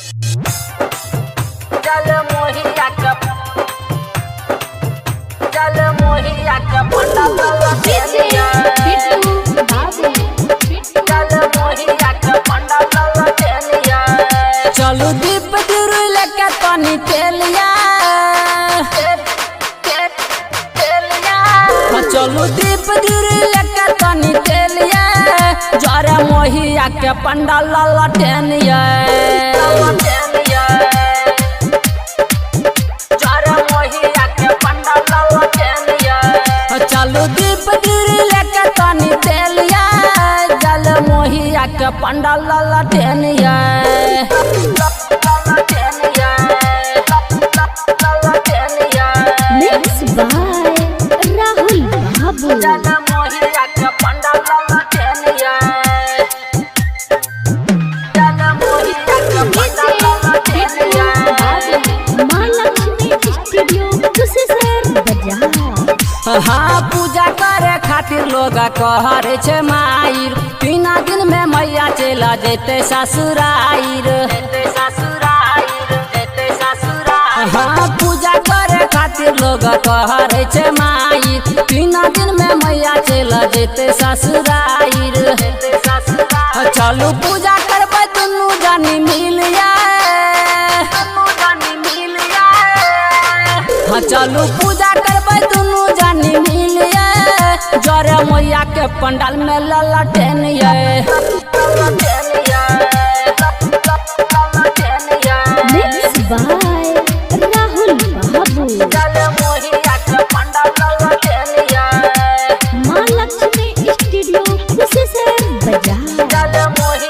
चल मोहिया का पंडा लगा टेनिया चल मोहिया का पंडा लगा टेनिया चलू दीप दिरु लेके तनी तेलिया चलू दीप दिरु लेके तनी तेलिया जरा मोहिया के पंडा लगा टेनिया चलू दीप दिरी लेके तनी तेलिया जल मोहिया के पंडा लला Taenia Mixed by Rahul Babu. जल मोहिया के पंडा लला टेनिया जल मोहिया के पंडा लला टेनिया महालक्ष्मी स्टूडियो कुशेश्वर बाजार। हाँ पूजा करे खातिर लोग कहरे छे मायर 3 दिन में मैया चला जेते ससुराइर हाँ पूजा करे खातिर लोग कहरे छे मायर 3 दिन में मैया चला जेते ससुराइर चलू पूजा करबे दुनू जानी मिलिया हाँ चलू पूजा करबे दुनू जानी मिलिए जरे मैया के पंडाल में लला Taenia Mixed by Rahul Babu. Mahalakshmi studio Kusheshwar बाजार।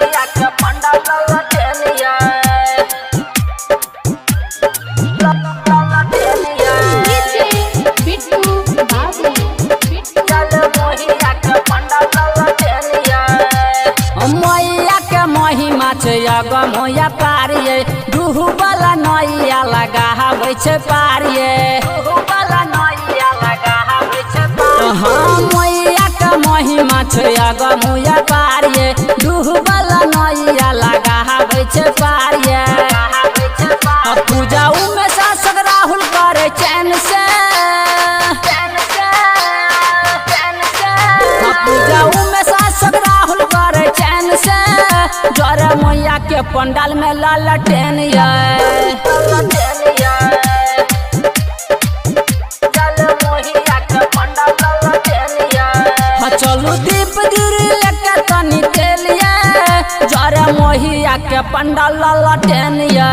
मैया के महिमा छे अगम होया पारिये दुहु वाला नैया लगावे छे पारिये हाँ मैया के महिमा छे अगम होया पारिये दुहु वाला नैया लगावे छे पारिये पूजा में शासक राहुल करे चैन से पूजा में शासक राहुल करे चैन से जरा मैया के पंडाल में लाला टेनिया चलू दीप दिरी लेके तनी तेलिया जरा मोहिया के पंडाल लाला टेनिया